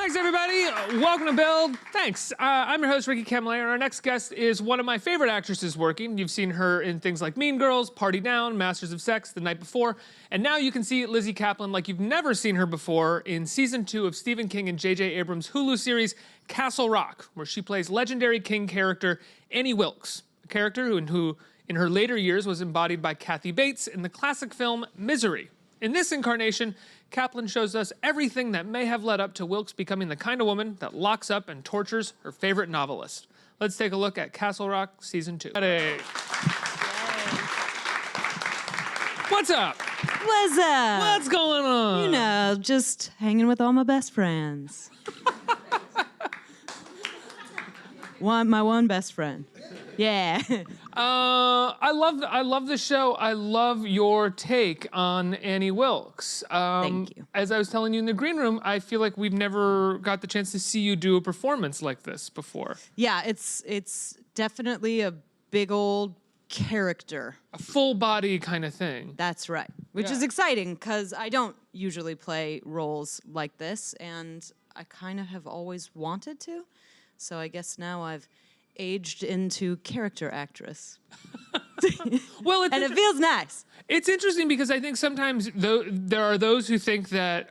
Thanks, everybody. Welcome to Build. Thanks. I'm your host, Ricky Kemlay, and our next guest is one of my favorite actresses working. You've seen her in things like Mean Girls, Party Down, Masters of Sex, The Night Before, and now you can see Lizzy Caplan like you've never seen her before in Season 2 of Stephen King and J.J. Abrams' Hulu series, Castle Rock, where she plays legendary King character Annie Wilkes, a character who in her later years was embodied by Kathy Bates in the classic film Misery. In this incarnation, Caplan shows us everything that may have led up to Wilkes becoming the kind of woman that locks up and tortures her favorite novelist. Let's take a look at Castle Rock Season 2. Hey. What's up? What's up? What's going on? You know, just hanging with all my best friends. My one best friend. Yeah. I love the show. I love your take on Annie Wilkes. Thank you. As I was telling you in the green room, I feel like we've never got the chance to see you do a performance like this before. Yeah, it's definitely a big old character. A full body kind of thing. That's right. Which is exciting because I don't usually play roles like this, and I kind of have always wanted to. So I guess now I've aged into character actress. Well, and it feels nice. It's interesting because I think sometimes there are those who think that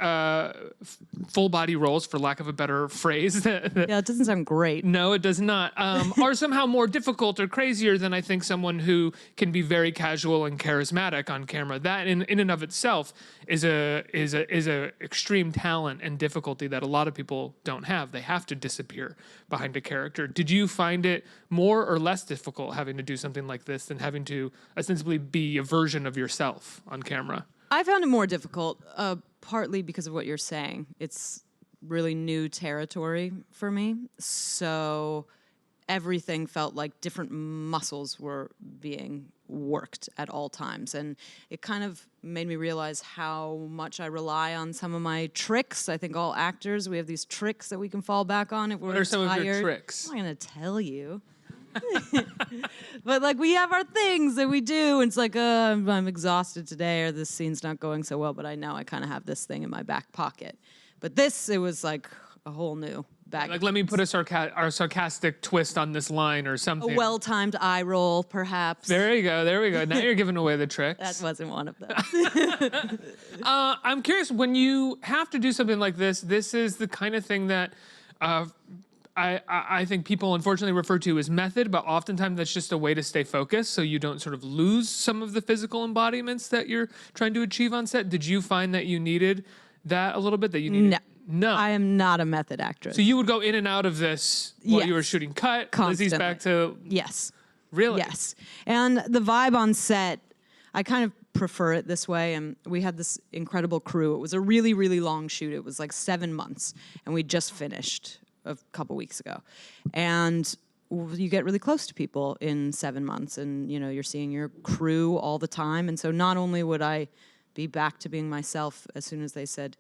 full body roles, for lack of a better phrase, Yeah, it doesn't sound great. No, it does not, are somehow more difficult or crazier than I think someone who can be very casual and charismatic on camera. That in and of itself is a extreme talent and difficulty that a lot of people don't have. They have to disappear behind a character. Did you find it more or less difficult having to do something like this than having to ostensibly be a version of yourself on camera? I found it more difficult, partly because of what you're saying. It's really new territory for me, so everything felt like different muscles were being worked at all times, and it kind of made me realize how much I rely on some of my tricks. I think all actors, we have these tricks that we can fall back on if we're tired. What are some of your tricks? I'm not gonna tell you. But like we have our things that we do, and it's like I'm exhausted today, or this scene's not going so well, but I know I kind of have this thing in my back pocket. But this, it was like a whole new bag. Like, let me put our sarcastic twist on this line or something. A well-timed eye roll, perhaps. There you go, there we go. Now you're giving away the tricks. That wasn't one of them. I'm curious, when you have to do something like this is the kind of thing that I think people unfortunately refer to as method, but oftentimes that's just a way to stay focused so you don't sort of lose some of the physical embodiments that you're trying to achieve on set. Did you find that you needed that a little bit? That you needed? No. I am not a method actress. So you would go in and out of this while you were shooting cut? Constantly. Lizzie's back to... Yes. Really? Yes. And the vibe on set, I kind of prefer it this way, and we had this incredible crew. It was a really, really long shoot. It was like 7 months, and we just finished a couple weeks ago. And you get really close to people in 7 months, and you know, you're seeing your crew all the time. And so not only would I be back to being myself as soon as they said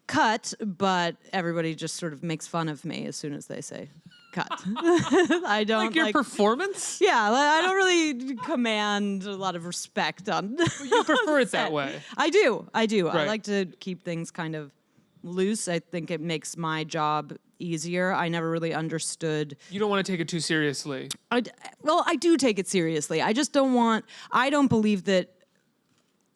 cut, but everybody just sort of makes fun of me as soon as they say cut. I don't like your performance? Yeah, I don't really command a lot of respect on. You prefer it that way? I do. Right. I like to keep things kind of loose. I think it makes my job easier. I never really understood. You don't want to take it too seriously. Well, I do take it seriously. I just don't want. I don't believe that.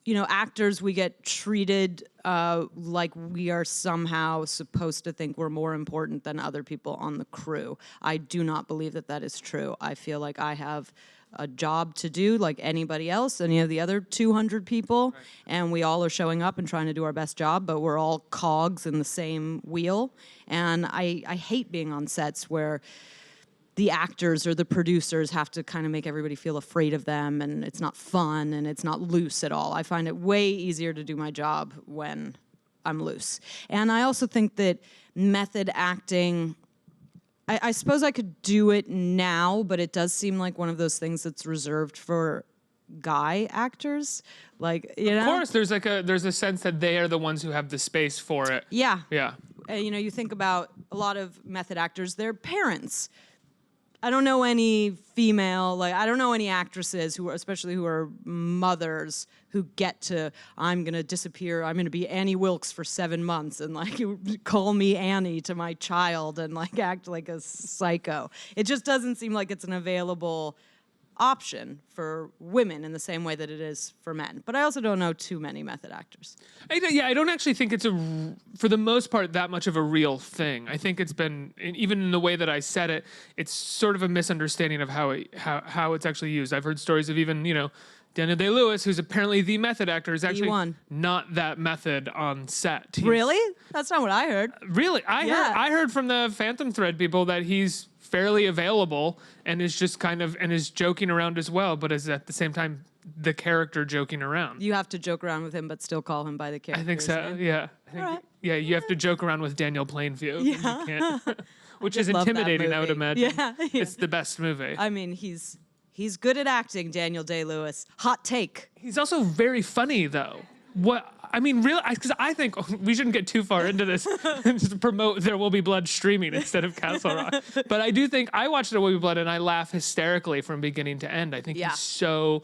You know, actors, we get treated like we are somehow supposed to think we're more important than other people on the crew. I do not believe that that is true. I feel like I have a job to do like anybody else, any of the other 200 people, right. And we all are showing up and trying to do our best job, but we're all cogs in the same wheel. And I hate being on sets where the actors or the producers have to kind of make everybody feel afraid of them, and it's not fun and it's not loose at all. I find it way easier to do my job when I'm loose. And I also think that method acting, I suppose I could do it now, but it does seem like one of those things that's reserved for guy actors. Like, you know? Of course, there's a sense that they are the ones who have the space for it. Yeah. Yeah. You know, you think about a lot of method actors, they're parents. I don't know any female, like, I don't know any actresses who are, especially who are mothers, who get to, I'm gonna disappear, I'm gonna be Annie Wilkes for 7 months and like call me Annie to my child and like act like a psycho. It just doesn't seem like it's an available option for women in the same way that it is for men. But I also don't know too many method actors. I don't actually think it's for the most part, that much of a real thing. I think it's been, even in the way that I said it, it's sort of a misunderstanding of how it's actually used. I've heard stories of even, Daniel Day-Lewis, who's apparently the method actor, is actually not that method on set. Really? That's not what I heard. Really? I heard from the Phantom Thread people that he's fairly available and is just is joking around as well, but is at the same time the character joking around. You have to joke around with him, but still call him by the character. I think so. Yeah. Yeah. You have to joke around with Daniel Plainview. Yeah. You can't, which is intimidating, I would imagine. Yeah. It's the best movie. I mean, he's good at acting, Daniel Day-Lewis. Hot take. He's also very funny, though. Really, because I think we shouldn't get too far into this just to promote There Will Be Blood streaming instead of Castle Rock. But I do think I watched There Will Be Blood and I laugh hysterically from beginning to end. I think he's so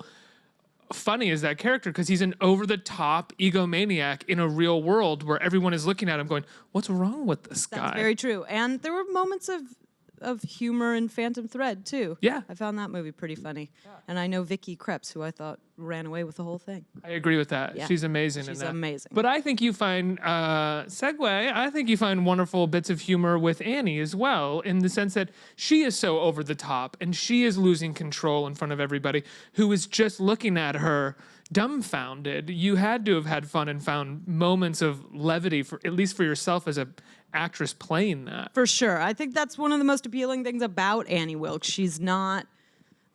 funny as that character because he's an over-the-top egomaniac in a real world where everyone is looking at him going, what's wrong with this guy? That's very true. And there were moments of humor in Phantom Thread, too. Yeah. I found that movie pretty funny. Yeah. And I know Vicky Krieps, who I thought ran away with the whole thing. I agree with that. Yeah. She's amazing in that. She's amazing. But I think you find, I think you find wonderful bits of humor with Annie as well, in the sense that she is so over the top and she is losing control in front of everybody who is just looking at her dumbfounded. You had to have had fun and found moments of levity, at least for yourself as a actress playing that. For sure. I think that's one of the most appealing things about Annie Wilkes. She's not,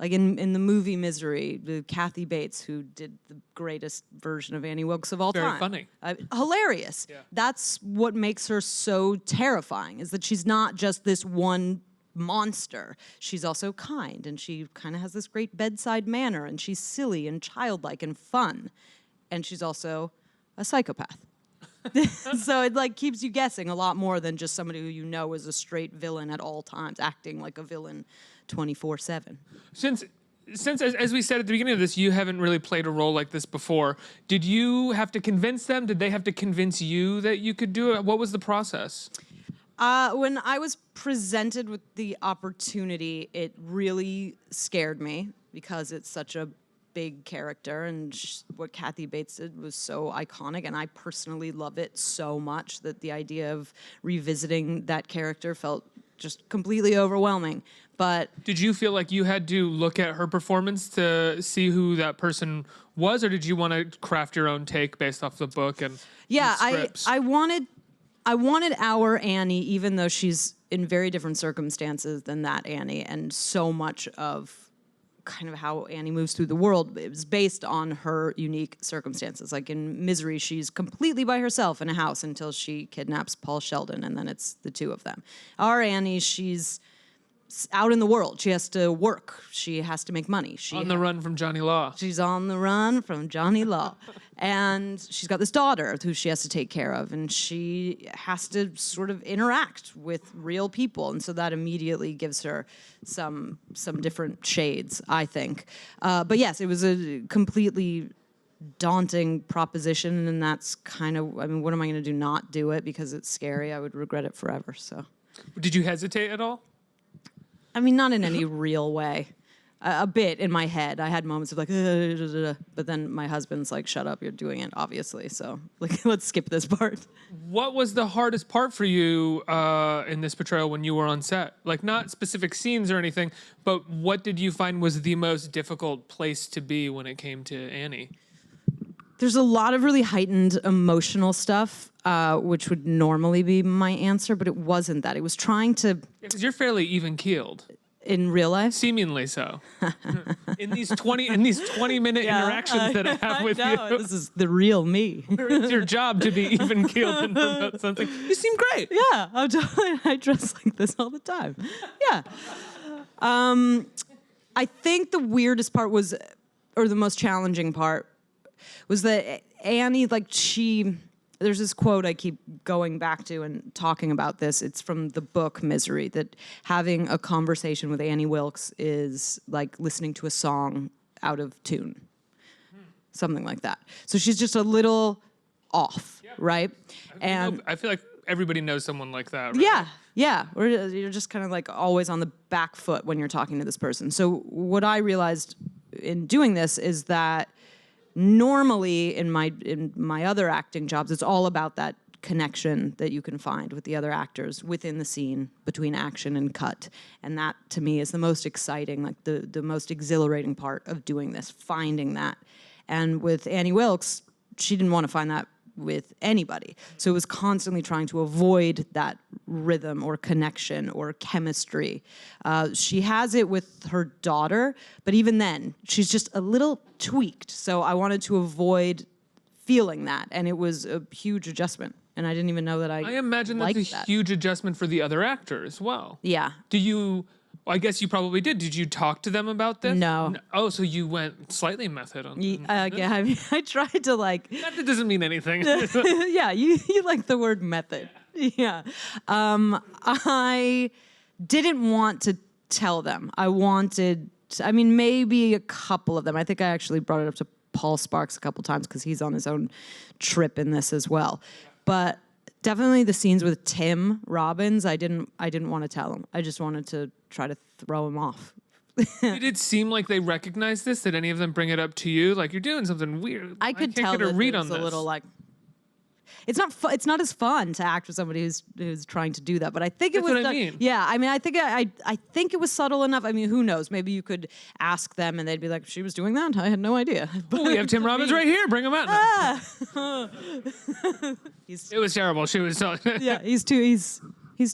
like in the movie Misery, Kathy Bates, who did the greatest version of Annie Wilkes of all time. Very funny. Hilarious. Yeah. That's what makes her so terrifying, is that she's not just this one monster. She's also kind, and she kind of has this great bedside manner, and she's silly and childlike and fun. And she's also a psychopath. So it like keeps you guessing a lot more than just somebody who you know is a straight villain at all times, acting like a villain 24/7. Since as we said at the beginning of this, you haven't really played a role like this before. Did you have to convince them? Did they have to convince you that you could do it? What was the process? When I was presented with the opportunity, it really scared me because it's such a big character, and what Kathy Bates did was so iconic, and I personally love it so much that the idea of revisiting that character felt just completely overwhelming. But did you feel like you had to look at her performance to see who that person was, or did you want to craft your own take based off the book and scripts? I wanted our Annie, even though she's in very different circumstances than that Annie, and so much of kind of how Annie moves through the world, it was based on her unique circumstances. Like in Misery, she's completely by herself in a house until she kidnaps Paul Sheldon, and then it's the two of them. Our Annie, she's out in the world. She has to work. She has to make money. On the run from Johnny Law. She's on the run from Johnny Law. And she's got this daughter who she has to take care of, and she has to sort of interact with real people. And so that immediately gives her some different shades, I think. But yes, it was a completely daunting proposition, and that's kind of, what am I going to do? Not do it because it's scary. I would regret it forever, so. Did you hesitate at all? Not in any real way. A bit in my head. I had moments of like, but then my husband's like, shut up, you're doing it, obviously. So like, let's skip this part. What was the hardest part for you in this portrayal when you were on set? Like, not specific scenes or anything, but what did you find was the most difficult place to be when it came to Annie? There's a lot of really heightened emotional stuff, which would normally be my answer, but it wasn't that. It was trying to... Because you're fairly even-keeled. In real life? Seemingly so. in these 20-minute interactions that I have with you. This is the real me. It's your job to be even-keeled and promote something. You seem great. Yeah, I dress like this all the time. Yeah. I think the weirdest part was, or the most challenging part, was that Annie, like, she there's this quote I keep going back to and talking about this. It's from the book Misery, that having a conversation with Annie Wilkes is like listening to a song out of tune. Something like that. So she's just a little off, right? And I feel like everybody knows someone like that, right? yeah. Or you're just kind of like always on the back foot when you're talking to this person. So what I realized in doing this is that normally in my other acting jobs, it's all about that connection that you can find with the other actors within the scene between action and cut. And that to me is the most exciting, like the most exhilarating part of doing this, finding that. And with Annie Wilkes, she didn't want to find that with anybody. So it was constantly trying to avoid that rhythm or connection or chemistry. She has it with her daughter, but even then, she's just a little tweaked. So I wanted to avoid feeling that, and it was a huge adjustment. And I didn't even know that I imagine that's a huge adjustment for the other actor as well. Yeah. I guess you probably did. Did you talk to them about this? No. Oh, so you went slightly method on yeah, I mean, I tried to like... Method doesn't mean anything. Yeah, you like the word method. Yeah. I didn't want to tell them. I mean, maybe a couple of them. I think I actually brought it up to Paul Sparks a couple times because he's on his own trip in this as well. But definitely the scenes with Tim Robbins, I didn't want to tell him. I just wanted to try to throw him off. Did it seem like they recognized this? Did any of them bring it up to you? Like, you're doing something weird. I could can't tell get a that read it's on a this. little like... It's not as fun to act with somebody who's trying to do that, but I think it was. That's what I mean. Yeah, I mean, I think it was subtle enough. I mean, who knows? Maybe you could ask them, and they'd be like, "She was doing that? I had no idea." Oh, we have Tim Robbins right here. Bring him out. It was terrible. She was so. Yeah, he's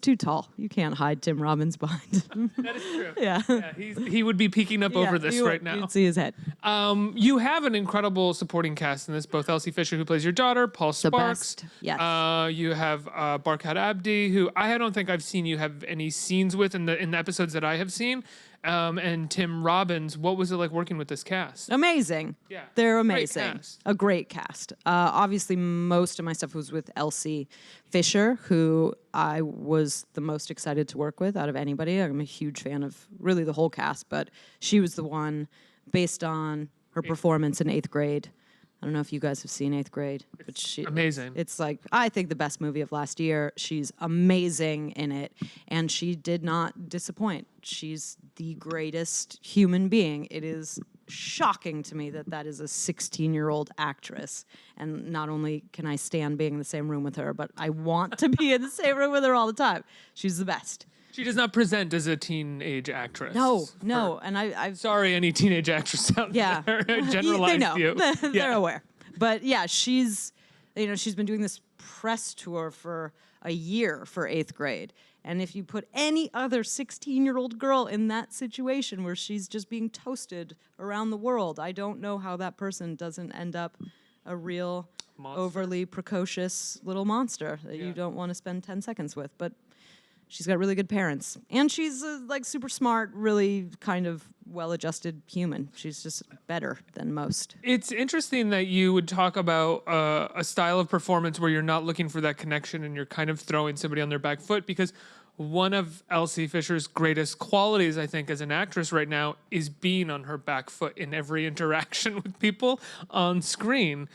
too tall. You can't hide Tim Robbins behind. That is true. Yeah. He would be peeking up over this right now. You'd see his head. You have an incredible supporting cast in this. Both Elsi Fisher, who plays your daughter, Paul Sparks. The best. Yes. You have Barkat Abdi, who I don't think I've seen you have any scenes with in the episodes that I have seen. And Tim Robbins. What was it like working with this cast? Amazing. Yeah. They're Great amazing. cast. A great cast. Obviously, most of my stuff was with Elsi Fisher, who I was the most excited to work with out of anybody. I'm a huge fan of really the whole cast, but she was the one based on her performance in 8th grade. I don't know if you guys have seen 8th grade, but amazing. It's like, I think the best movie of last year. She's amazing in it, and she did not disappoint. She's the greatest human being. It is shocking to me that is a 16-year-old actress, and not only can I stand being in the same room with her, but I want to be in the same room with her all the time. She's the best. She does not present as a teenage actress. No, and I've sorry, any teenage actress out there. I generalized they know. you. They're aware. But yeah, she's been doing this press tour for a year for 8th grade. And if you put any other 16-year-old girl in that situation where she's just being toasted around the world, I don't know how that person doesn't end up a real overly precocious little monster that you don't want to spend 10 seconds with. But she's got really good parents, and she's like super smart, really kind of well-adjusted human. She's just better than most. It's interesting that you would talk about a style of performance where you're not looking for that connection and you're kind of throwing somebody on their back foot, because one of Elsi Fisher's greatest qualities, I think, as an actress right now is being on her back foot in every interaction with people on screen.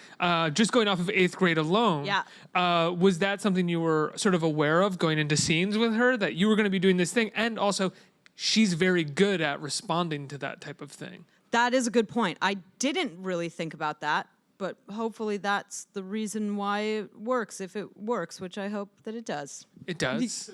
Just going off of 8th grade alone. Yeah. Was that something you were sort of aware of going into scenes with her, that you were going to be doing this thing? And also, she's very good at responding to that type of thing. That is a good point. I didn't really think about that, but hopefully that's the reason why it works, if it works, which I hope that it does. It does?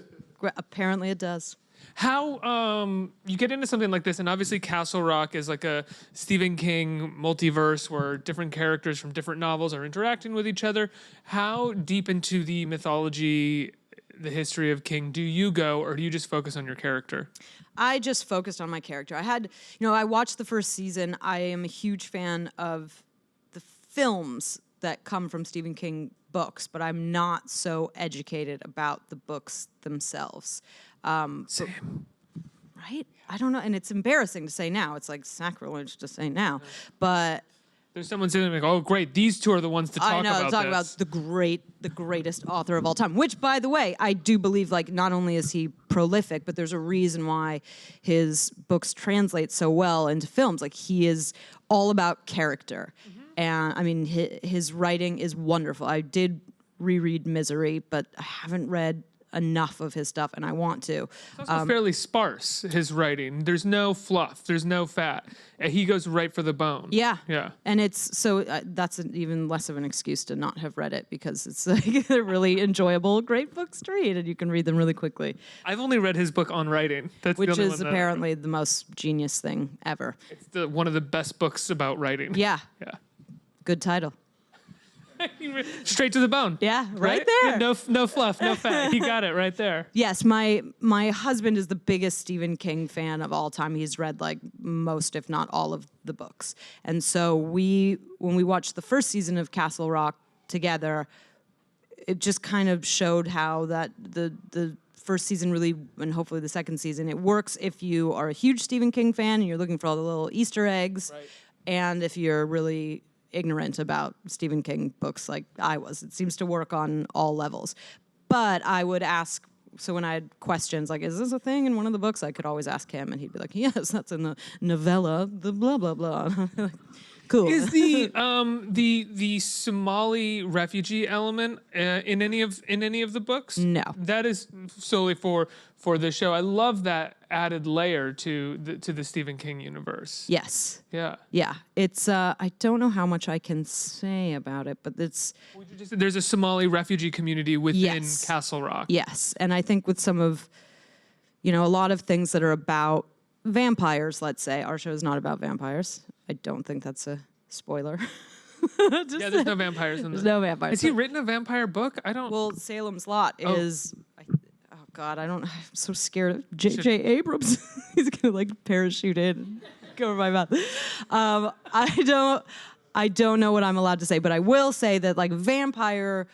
Apparently it does. How you get into something like this, and obviously Castle Rock is like a Stephen King multiverse where different characters from different novels are interacting with each other. How deep into the mythology, the history of King do you go, or do you just focus on your character? I just focused on my character. I watched the first season. I am a huge fan of the films that come from Stephen King books, but I'm not so educated about the books themselves. Same. Right? I don't know, and it's embarrassing to say now. It's like sacrilege to say now. But There's someone sitting there like, oh, great, these two are the ones to talk about this. Talk about the greatest author of all time. Which, by the way, I do believe, like, not only is he prolific, but there's a reason why his books translate so well into films. Like, he is all about character. And, I mean, his writing is wonderful. I did reread Misery, but I haven't read enough of his stuff, and I want to. It's also fairly sparse, his writing. There's no fluff. There's no fat. He goes right for the bone. Yeah. Yeah. And it's so that's even less of an excuse to not have read it, because it's like they're really enjoyable, great books to read, and you can read them really quickly. I've only read his book on writing. That's Which the only is one apparently the most genius thing ever. It's one of the best books about writing. Yeah. Yeah. Good title. Straight to the bone. Yeah, right there. No fluff, no fat. He got it right there. Yes, my husband is the biggest Stephen King fan of all time. He's read like most, if not all, of the books. And so when we watched the first season of Castle Rock together, it just kind of showed how that the first season really, and hopefully the second season, it works if you are a huge Stephen King fan and you're looking for all the little Easter eggs, right. And if you're really ignorant about Stephen King books like I was. It seems to work on all levels. But I would ask, so when I had questions like, is this a thing in one of the books? I could always ask him, and he'd be like, yes, that's in the novella, the blah, blah, blah. Cool. Is the Somali refugee element in any of the books? No. That is solely for the show. I love that added layer to the Stephen King universe. Yes. Yeah. Yeah. It's I don't know how much I can say about it, but it's There's a Somali refugee community within Yes. Castle Rock. Yes. And I think with some of a lot of things that are about vampires, let's say, our show is not about vampires. I don't think that's a spoiler. Yeah, there's no vampires in There's there. no vampires. Has he written a vampire book? I don't. Well, Salem's Lot Oh. is. Oh God, I'm so scared of J.J. Abrams. He's gonna like parachute in, and go over my mouth. I don't know what I'm allowed to say, but I will say that like vampire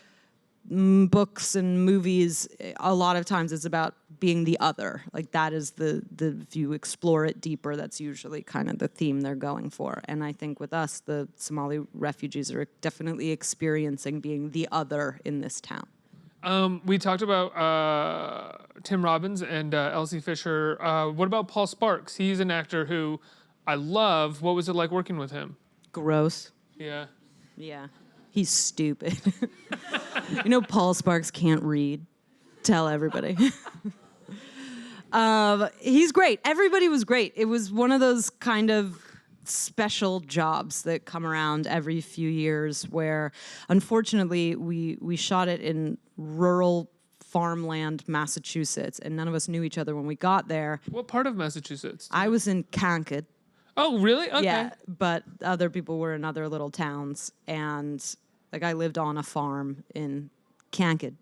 books and movies, a lot of times it's about being the other. Like that is the if you explore it deeper, that's usually kind of the theme they're going for. And I think with us, the Somali refugees are definitely experiencing being the other in this town. We talked about Tim Robbins and Elsi Fisher. What about Paul Sparks? He's an actor who I love. What was it like working with him? Gross. Yeah. Yeah. He's stupid. Paul Sparks can't read. Tell everybody. He's great. Everybody was great. It was one of those kind of special jobs that come around every few years where, unfortunately, we shot it in rural farmland, Massachusetts, and none of us knew each other when we got there. What part of Massachusetts? I was in Concord. Oh, really? Okay. Yeah, but other people were in other little towns, and like I lived on a farm in Concord.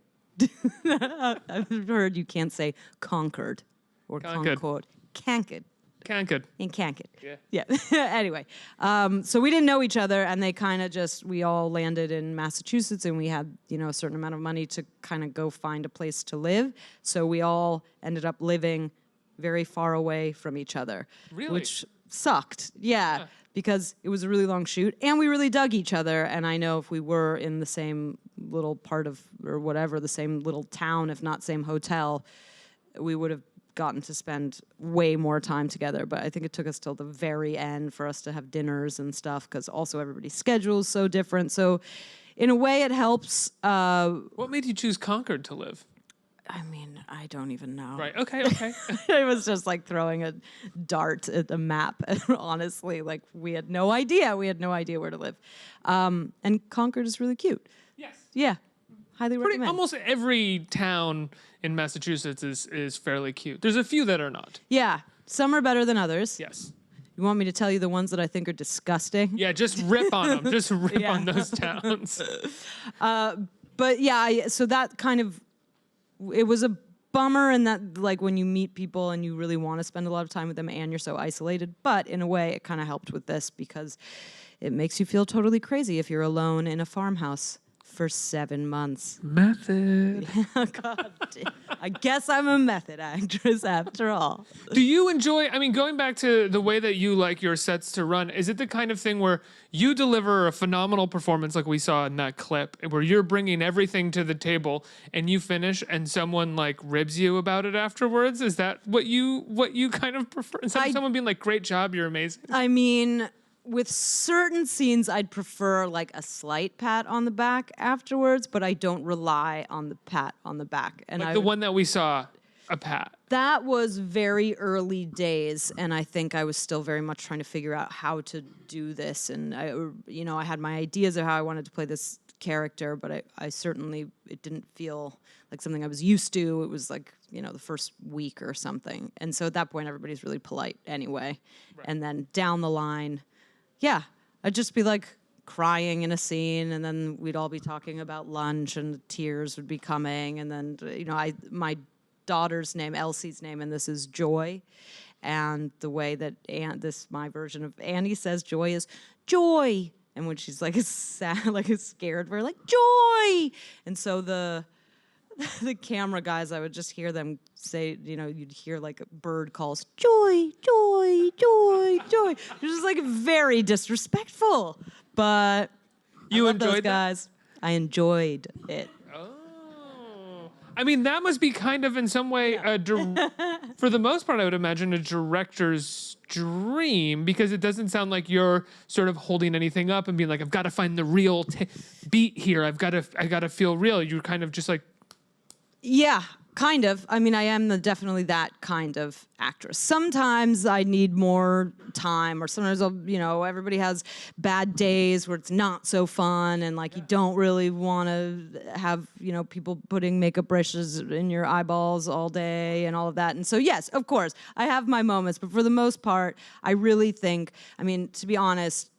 I've heard you can't say Concord or Concord. Concord. Concord. In Concord. Yeah. Anyway, so we didn't know each other, and they kind of we all landed in Massachusetts, and we had, a certain amount of money to kind of go find a place to live. So we all ended up living very far away from each other. Really? Which sucked. Yeah. Because it was a really long shoot, and we really dug each other. And I know if we were in the same little part of, or whatever, the same little town, if not same hotel, we would have gotten to spend way more time together. But I think it took us till the very end for us to have dinners and stuff, because also everybody's schedule is so different. So in a way it helps. What made you choose Concord to live? I mean, I don't even know. Right. Okay. It was just like throwing a dart at a map. Honestly, like we had no idea. We had no idea where to live. And Concord is really cute. Yes. Yeah. Highly recommend. Almost every town in Massachusetts is fairly cute. There's a few that are not. Yeah. Some are better than others. Yes. You want me to tell you the ones that I think are disgusting? Yeah, just rip on them. Just rip on those towns. But yeah, so that kind of, it was a bummer in that, like, when you meet people and you really want to spend a lot of time with them and you're so isolated. But in a way, it kind of helped with this because it makes you feel totally crazy if you're alone in a farmhouse for 7 months. Method. God, I guess I'm a method actress after all. Do you enjoy, I mean, going back to the way that you like your sets to run, is it the kind of thing where you deliver a phenomenal performance like we saw in that clip, where you're bringing everything to the table and you finish and someone like ribs you about it afterwards? Is that what you kind of prefer? Instead of someone being like, great job, you're amazing? I mean, with certain scenes, I'd prefer like a slight pat on the back afterwards, but I don't rely on the pat on the back. And Like the one that we saw, a pat. That was very early days, and I think I was still very much trying to figure out how to do this. And I had my ideas of how I wanted to play this character, but I certainly, it didn't feel like something I was used to. It was like, the first week or something. And so at that point, everybody's really polite anyway. Right. And then down the line, yeah, I'd just be like crying in a scene, and then we'd all be talking about lunch, and the tears would be coming, and then my daughter's name, Elsi's name, and this is Joy, and the way that my version of Annie says Joy is Joy, and when she's like sad, like scared, we're like Joy, and so the camera guys, I would just hear them say, you'd hear like bird calls, Joy, Joy, Joy, Joy. It was just like very disrespectful, but you I love enjoyed those guys. I enjoyed it. I mean, that must be kind of in some way, for the most part, I would imagine a director's dream, because it doesn't sound like you're sort of holding anything up and being like, I've got to find the real beat here. I got to feel real. You're kind of just like. Yeah, kind of. I mean, I am definitely that kind of actress. Sometimes I need more time, or sometimes everybody has bad days where it's not so fun, and like you don't really want to have people putting makeup brushes in your eyeballs all day and all of that. And so yes, of course, I have my moments, but for the most part, I really think, I mean, to be honest,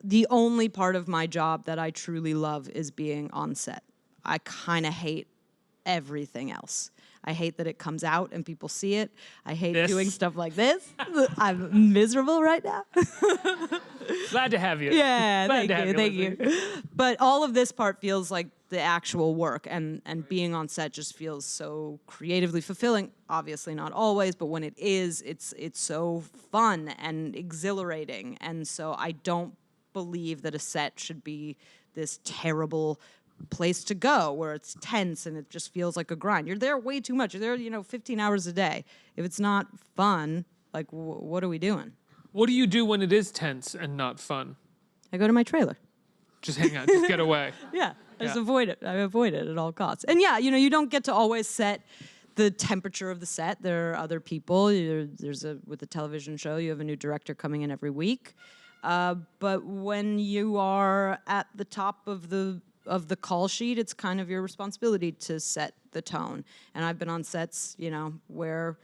the only part of my job that I truly love is being on set. I kind of hate everything else. I hate that it comes out and people see it. I hate doing stuff like this. I'm miserable right now. Glad to have you. Yeah, thank you. But all of this part feels like the actual work, and being on set just feels so creatively fulfilling. Obviously not always, but when it is, it's so fun and exhilarating. And so I don't believe that a set should be this terrible place to go where it's tense and it just feels like a grind. You're there way too much. You're there, 15 hours a day. If it's not fun, like, what are we doing? What do you do when it is tense and not fun? I go to my trailer. Just hang out, just get away. Yeah, I just avoid it. I avoid it at all costs. And yeah, you don't get to always set the temperature of the set. There are other people. With a television show, you have a new director coming in every week. But when you are at the top of the call sheet, it's kind of your responsibility to set the tone. And I've been on sets, where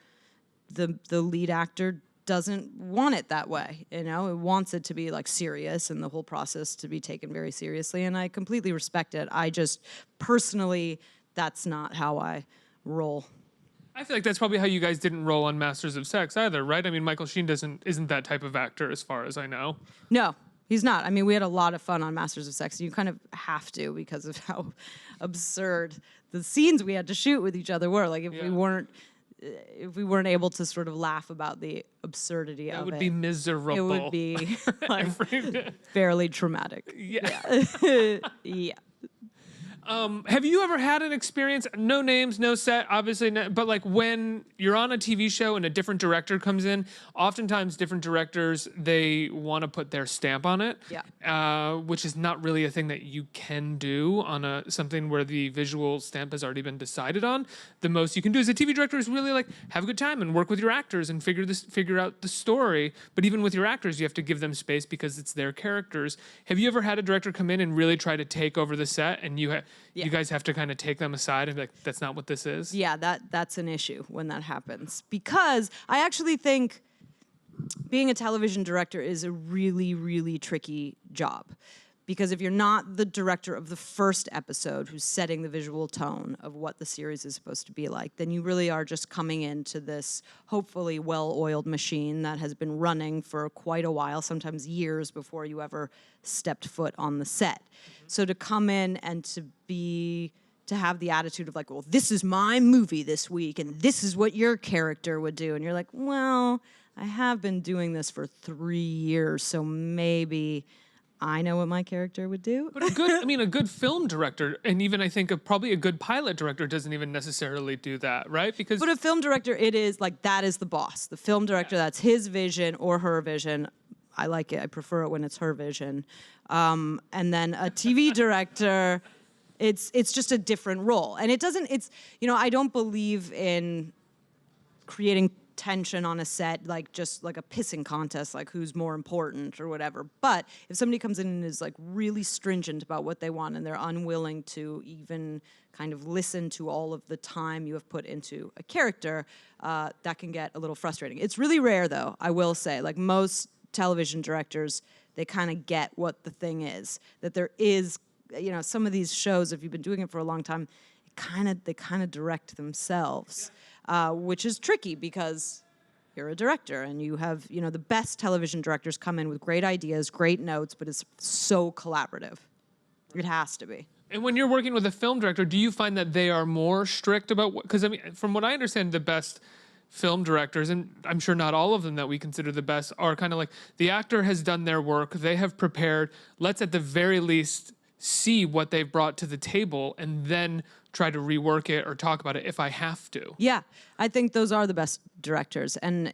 the lead actor doesn't want it that way. It wants it to be like serious and the whole process to be taken very seriously. And I completely respect it. I just personally, that's not how I roll. I feel like that's probably how you guys didn't roll on Masters of Sex either, right? I mean, Michael Sheen isn't that type of actor as far as I know. No. He's not. I mean, we had a lot of fun on Masters of Sex. You kind of have to, because of how absurd the scenes we had to shoot with each other were. Like, if we weren't able to sort of laugh about the absurdity of it, it would be miserable. It would be like, fairly traumatic. Yeah. Yeah. Have you ever had an experience, no names, no set, obviously, but like when you're on a TV show and a different director comes in, oftentimes different directors, they want to put their stamp on it, which is not really a thing that you can do on something where the visual stamp has already been decided on. The most you can do as a TV director is really like have a good time and work with your actors and figure out the story. But even with your actors, you have to give them space because it's their characters. Have you ever had a director come in and really try to take over the set, and you guys have to kind of take them aside and be like, that's not what this is? Yeah, that's an issue when that happens. Because I actually think being a television director is a really, really tricky job. Because if you're not the director of the first episode who's setting the visual tone of what the series is supposed to be like, then you really are just coming into this hopefully well-oiled machine that has been running for quite a while, sometimes years before you ever stepped foot on the set. So to come in and to have the attitude of like, well, this is my movie this week and this is what your character would do. And you're like, well, I have been doing this for 3 years, so maybe I know what my character would do. But a good film director, and even I think probably a good pilot director doesn't even necessarily do that, right? Because But a film director, it is like, that is the boss. The film director, that's his vision or her vision. I like it. I prefer it when it's her vision. And then a TV director, it's just a different role. And I don't believe in creating tension on a set, like just like a pissing contest, like who's more important or whatever. But if somebody comes in and is like really stringent about what they want and they're unwilling to even kind of listen to all of the time you have put into a character, that can get a little frustrating. It's really rare though, I will say, like most television directors, they kind of get what the thing is, that there is, some of these shows, if you've been doing it for a long time, they kind of direct themselves. Which is tricky because you're a director and you have, the best television directors come in with great ideas, great notes, but it's so collaborative. It has to be. And when you're working with a film director, do you find that they are more strict about what, because from what I understand, the best film directors, and I'm sure not all of them that we consider the best, are kind of like, the actor has done their work, they have prepared, let's at the very least see what they've brought to the table and then try to rework it or talk about it if I have to. Yeah, I think those are the best directors. And,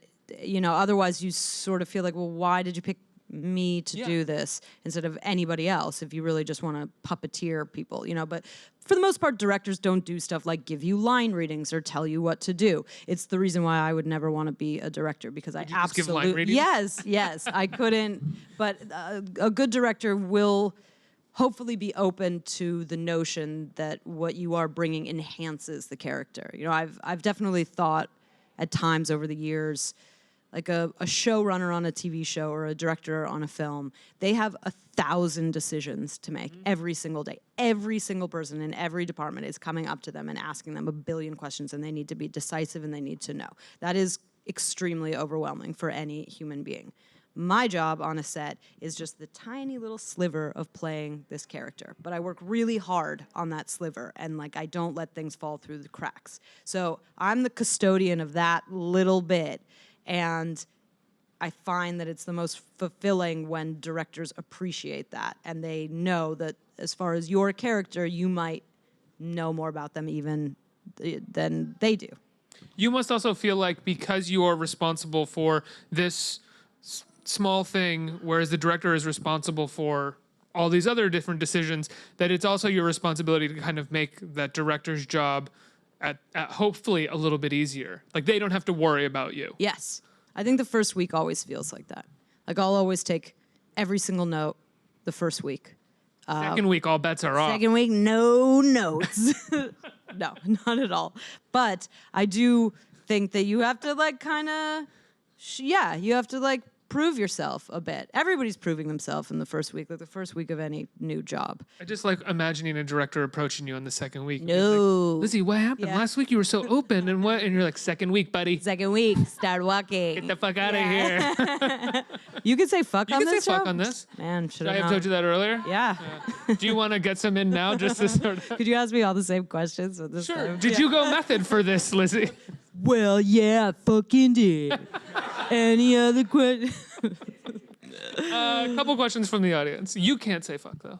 otherwise you sort of feel like, well, why did you pick me to do this instead of anybody else if you really just want to puppeteer people, But for the most part, directors don't do stuff like give you line readings or tell you what to do. It's the reason why I would never want to be a director, because I just give line readings? Yes, I couldn't. But a good director will hopefully be open to the notion that what you are bringing enhances the character. I've definitely thought at times over the years, like a showrunner on a TV show or a director on a film, they have 1,000 decisions to make every single day. Every single person in every department is coming up to them and asking them a billion questions, and they need to be decisive and they need to know. That is extremely overwhelming for any human being. My job on a set is just the tiny little sliver of playing this character. But I work really hard on that sliver, and I don't let things fall through the cracks. So I'm the custodian of that little bit, and I find that it's the most fulfilling when directors appreciate that, and they know that as far as your character, you might know more about them even than they do. You must also feel like because you are responsible for this small thing, whereas the director is responsible for all these other different decisions, that it's also your responsibility to kind of make that director's job at hopefully a little bit easier. Like they don't have to worry about you. Yes. I think the first week always feels like that. Like I'll always take every single note the first week. Second week, all bets are off. Second week, no notes. No, not at all. But I do think that you have to you have to prove yourself a bit. Everybody's proving themselves in the first week, like the first week of any new job. I just like imagining a director approaching you on the second week. No. Like, Lizzy, what happened? Yeah. Last week you were so open, and what? And you're like, second week, buddy. Second week, start walking. Get the fuck out of here. You can say fuck You on can this say show? fuck on this. Man, should Did I I have not? told you that earlier? Yeah. Do you want to get some in now just to sort of... Could you ask me all the same questions with this Sure. time? Did you go method for this, Lizzy? Well, yeah, I fucking did. Any other question? A couple questions from the audience. You can't say fuck, though.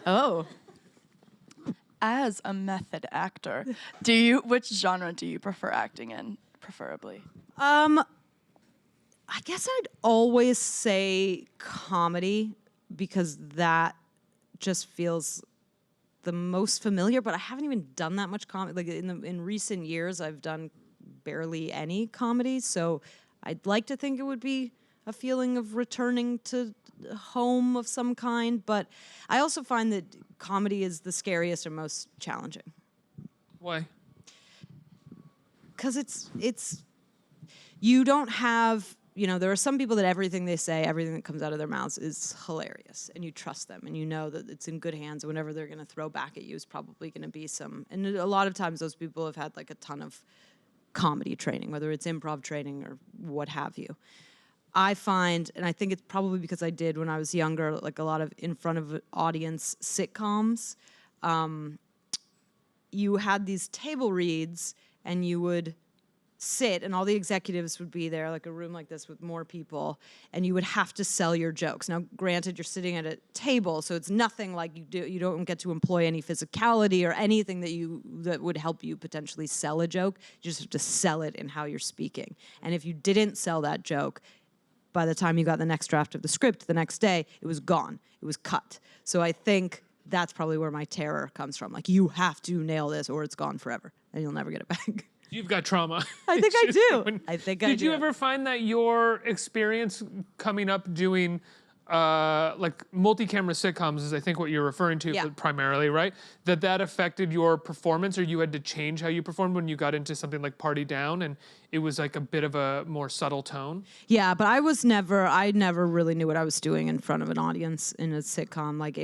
Oh. As a method actor, which genre do you prefer acting in, preferably? I guess I'd always say comedy, because that just feels the most familiar, but I haven't even done that much comedy. Like in recent years, I've done barely any comedy, so I'd like to think it would be a feeling of returning to home of some kind, but I also find that comedy is the scariest and most challenging. Why? Because it's you don't have there are some people that everything they say, everything that comes out of their mouths is hilarious, and you trust them, and you know that it's in good hands. Whenever they're going to throw back at you is probably going to be some. And a lot of times, those people have had like a ton of comedy training, whether it's improv training or what have you. I find, and I think it's probably because I did when I was younger, like a lot of in front of audience sitcoms. You had these table reads, and you would sit, and all the executives would be there, like a room like this with more people, and you would have to sell your jokes. Now, granted, you're sitting at a table, so it's nothing like you don't get to employ any physicality or anything that would help you potentially sell a joke. You just have to sell it in how you're speaking. And if you didn't sell that joke, by the time you got the next draft of the script the next day, it was gone. It was cut. So I think that's probably where my terror comes from. Like, you have to nail this or it's gone forever, and you'll never get it back. You've got trauma. I think I do. I think I do. Did you ever find that your experience coming up doing like multi-camera sitcoms is I think what you're referring to primarily, right? That affected your performance, or you had to change how you performed when you got into something like Party Down and it was like a bit of a more subtle tone? Yeah, but I never really knew what I was doing in front of an audience in a sitcom. Like,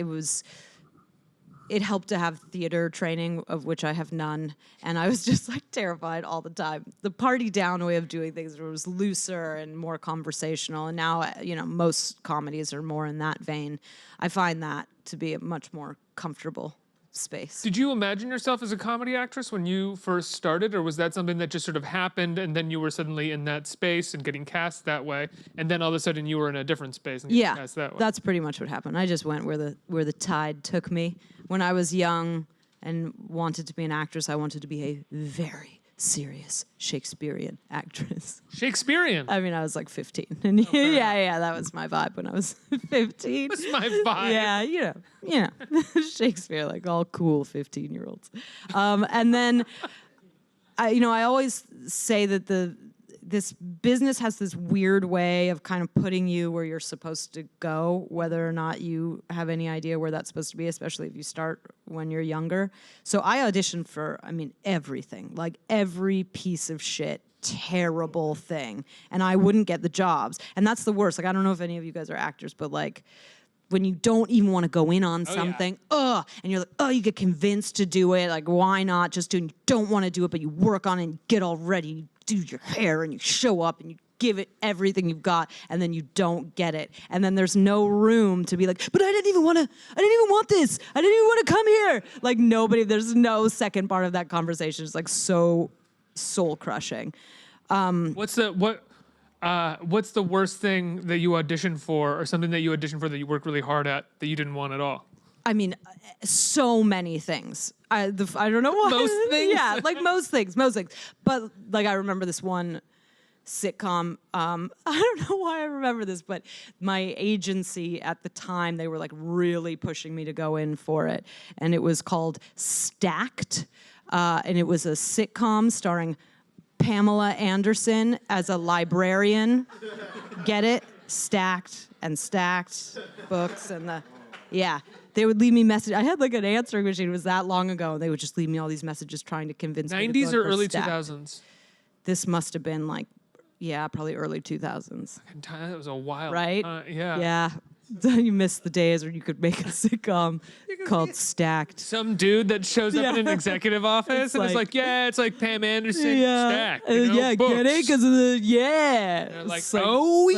it helped to have theater training, of which I have none, and I was just like terrified all the time. The Party Down way of doing things was looser and more conversational, and now most comedies are more in that vein. I find that to be a much more comfortable space. Did you imagine yourself as a comedy actress when you first started, or was that something that just sort of happened and then you were suddenly in that space and getting cast that way, and then all of a sudden you were in a different space and getting cast that way? That's pretty much what happened. I just went where the tide took me. When I was young and wanted to be an actress, I wanted to be a very serious Shakespearean actress. Shakespearean? I mean, I was like 15. And yeah, that was my vibe when I was 15. That's my vibe. Yeah, Shakespeare, like all cool 15-year-olds. And then, I always say that this business has this weird way of kind of putting you where you're supposed to go, whether or not you have any idea where that's supposed to be, especially if you start when you're younger. So I auditioned for, everything, like every piece of shit, terrible thing. And I wouldn't get the jobs. And that's the worst. Like, I don't know if any of you guys are actors, but like, when you don't even want to go in on something, and you're like, you get convinced to do it, like, why not just do it? And you don't want to do it, but you work on it and you get all ready, you do your hair and you show up and you give it everything you've got, and then you don't get it. And then there's no room to be like, but I didn't even want this. I didn't even want to come here. Like, there's no second part of that conversation. It's like so soul crushing. What's the worst thing that you auditioned for, or something that you auditioned for that you worked really hard at that you didn't want at all? So many things. I don't know why. Most things? Yeah, like most things. But like, I remember this one sitcom. I don't know why I remember this, but my agency at the time, they were like really pushing me to go in for it. And it was called Stacked. And it was a sitcom starring Pamela Anderson as a librarian. Get it? Stacked books and they would leave me messages. I had like an answering machine. It was that long ago. And they would just leave me all these messages trying to convince me. 90s or early Stacked. 2000s? This must have been like, probably early 2000s. That was a while. Right? Yeah. Yeah. You missed the days where you could make a sitcom called Stacked. Some dude that shows up in an executive office and it's like Pam Anderson, Stacked. Get it? Because of the, They're like, so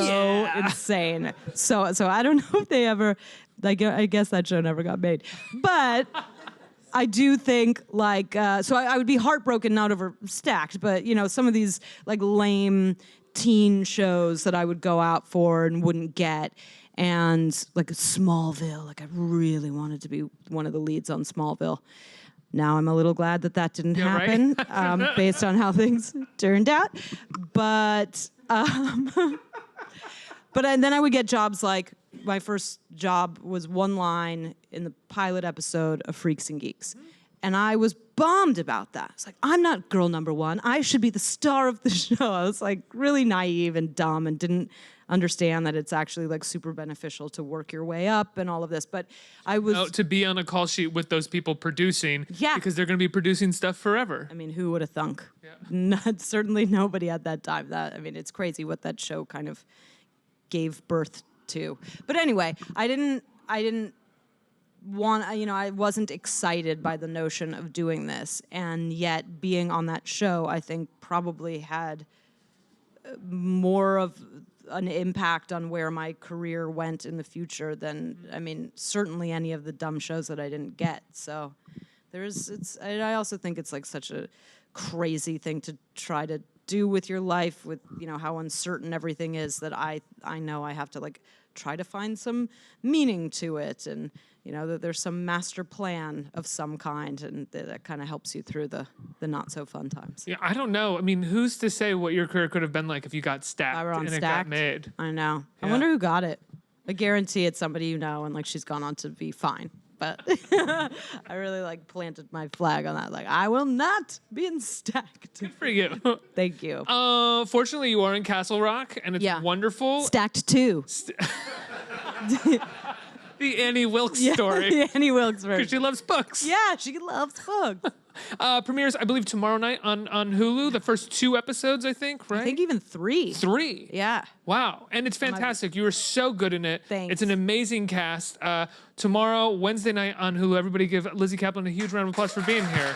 insane. So I don't know if they ever, I guess that show never got made. But I do think, like, so I would be heartbroken not over Stacked, but, some of these, like, lame teen shows that I would go out for and wouldn't get. And like Smallville, like I really wanted to be one of the leads on Smallville. Now I'm a little glad that didn't happen, right? Based on how things turned out. But and then I would get jobs like, my first job was one line in the pilot episode of Freaks and Geeks. And I was bummed about that. It's like, I'm not girl number one. I should be the star of the show. I was like really naive and dumb and didn't understand that it's actually like super beneficial to work your way up and all of this. But I was to be on a call sheet with those people producing, Yeah. because they're going to be producing stuff forever. I mean, who would have thunk? Yeah. Certainly nobody at that time. I mean, it's crazy what that show kind of gave birth to. But anyway, I didn't want, I wasn't excited by the notion of doing this. And yet being on that show, I think probably had more of an impact on where my career went in the future than, I mean, certainly any of the dumb shows that I didn't get. So I also think it's like such a crazy thing to try to do with your life, with, how uncertain everything is, that I know I have to like try to find some meaning to it, and that there's some master plan of some kind, and that kind of helps you through the not so fun times. Yeah, I don't know. I mean, who's to say what your career could have been like if you got stacked I were on and it Stacked. got made? I know. Yeah. I wonder who got it. I guarantee it's somebody and like she's gone on to be fine. But I really like planted my flag on that. Like, I will not be in Stacked. Good for you. Thank you. Fortunately, you are in Castle Rock, and it's wonderful. Stacked 2. The Annie Wilkes Yeah, story. the Annie Wilkes Because version. she loves books. Yeah, she loves books. Premieres, I believe, tomorrow night on Hulu. The first 2 episodes, I think, right? I think even 3. 3. Yeah. Wow. And it's fantastic. You were so good in it. Thanks. It's an amazing cast. Tomorrow, Wednesday night on Hulu. Everybody give Lizzy Caplan a huge round of applause for being here.